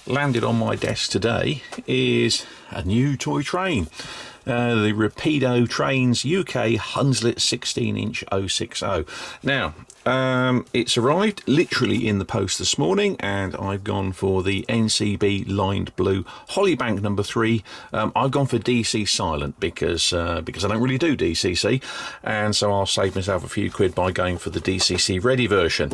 landed on my desk today is a new toy train. The Rapido Trains UK Hunslet 16-inch 060. Now, it's arrived literally in the post this morning, and I've gone for the NCB lined blue Hollybank number 3. I've gone for DC silent because I don't really do DCC, and so I'll save myself a few quid by going for the DCC ready version.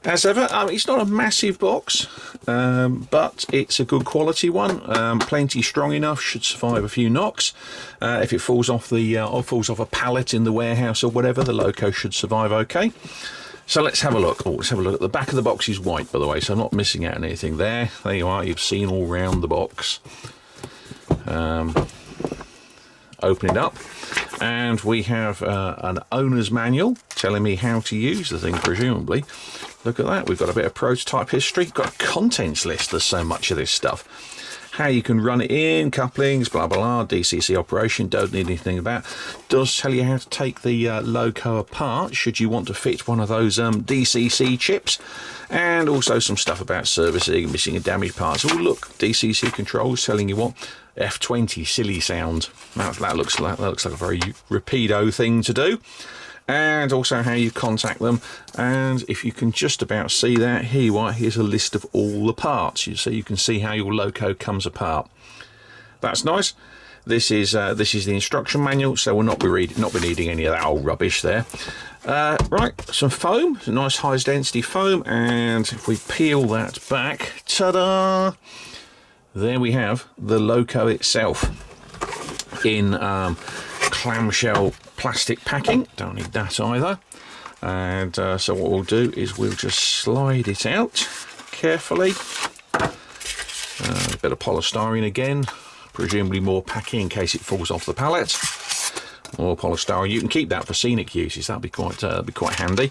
As ever, it's not a massive box, but it's a good quality one. Plenty strong enough, should survive a few knocks. If it falls off falls off a pallet in the warehouse or whatever, the loco should survive okay. So let's have a look. Let's have a look at the back of the box. Is white, by the way, so I'm not missing out on anything there. There you are. You've seen all round the box. Open it up, and we have an owner's manual telling me how to use the thing, presumably. Look at that, we've got a bit of prototype history, got a contents list. There's so much of this stuff. How you can run it in, couplings, blah blah blah, DCC operation, don't need anything about. Does tell you how to take the loco apart should you want to fit one of those DCC chips, and also some stuff about servicing, missing and damaged parts. Oh look, DCC controls telling you what, F20 silly sound. That looks like a very Rapido thing to do. And also how you contact them, and if you can just about see that, here you are. Here's a list of all the parts, so you can see how your loco comes apart. That's nice. This is the instruction manual, so we'll not be needing any of that old rubbish there. Right, some foam, some nice high density foam, and if we peel that back, ta-da! There we have the loco itself in clamshell plastic packing. Don't need that either. And so what we'll do is we'll just slide it out carefully. A bit of polystyrene again, presumably more packing in case it falls off the pallet. More polystyrene. You can keep that for scenic uses. That'd be quite handy.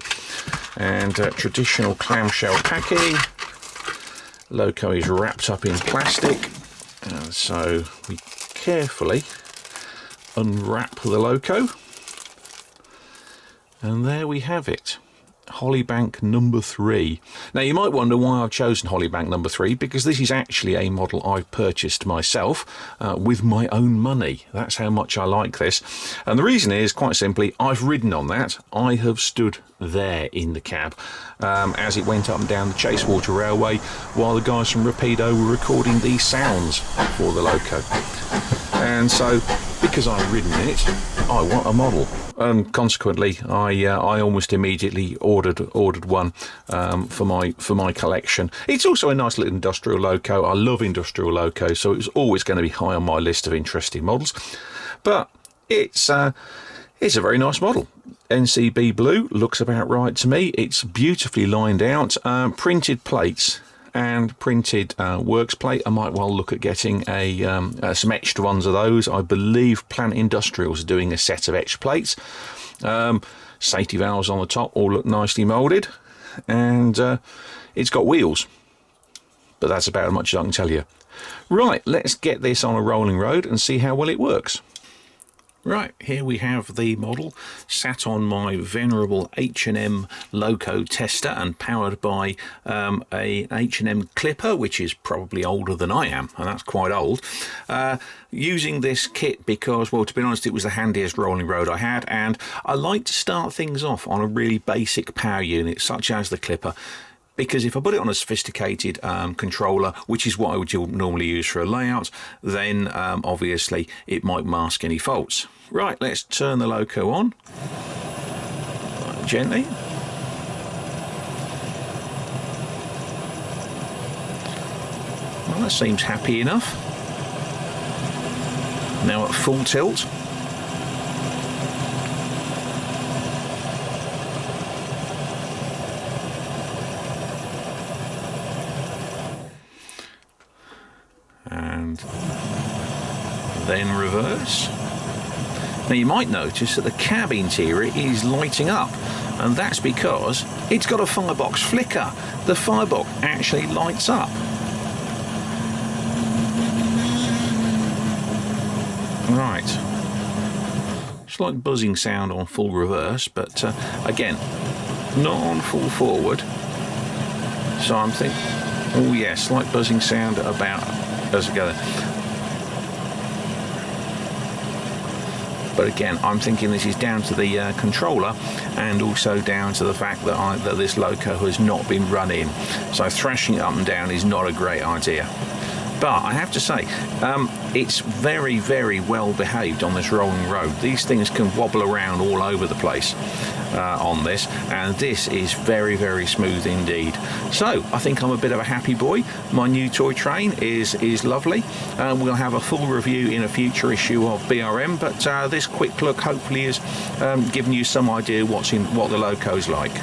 And traditional clamshell packing. Loco is wrapped up in plastic, and so we carefully unwrap the loco, and there we have it, Hollybank number 3. Now you might wonder why I've chosen Hollybank number 3, because this is actually a model I've purchased myself with my own money. That's how much I like this, and the reason is quite simply I've ridden on that. I have stood there in the cab as it went up and down the Chasewater Railway while the guys from Rapido were recording these sounds for the loco, and so because I've ridden it, I want a model, and consequently I almost immediately ordered one for my collection. It's also a nice little industrial loco. I love industrial locos, so it was always going to be high on my list of interesting models. But it's a very nice model. NCB blue looks about right to me. It's beautifully lined out, printed plates and printed works plate. I might well look at getting some etched ones of those. I believe Plant Industrials are doing a set of etched plates. Safety valves on the top all look nicely moulded, and it's got wheels, but that's about as much as I can tell you. Right, let's get this on a rolling road and see how well it works. Right, here we have the model sat on my venerable H&M loco tester and powered by a H&M clipper, which is probably older than I am, and that's quite old. Using this kit because, well, to be honest, it was the handiest rolling road I had, and I like to start things off on a really basic power unit such as the clipper, because if I put it on a sophisticated controller, which is what I would normally use for a layout, then obviously it might mask any faults. Right, let's turn the loco on gently. Well, that seems happy enough. Now at full tilt. And then reverse. Now you might notice that the cab interior is lighting up, and that's because it's got a firebox flicker. The firebox actually lights up. Right. Slight buzzing sound on full reverse, but again, not on full forward. So I'm thinking, Oh yeah, slight buzzing sound about as together. But again, I'm thinking this is down to the controller, and also down to the fact that this loco has not been run in. So thrashing it up and down is not a great idea. But I have to say, it's very, very well behaved on this rolling road. These things can wobble around all over the place on this, and this is very, very smooth indeed. So I think I'm a bit of a happy boy. My new toy train is lovely. We'll have a full review in a future issue of BRM, but this quick look hopefully has given you some idea what the loco's like.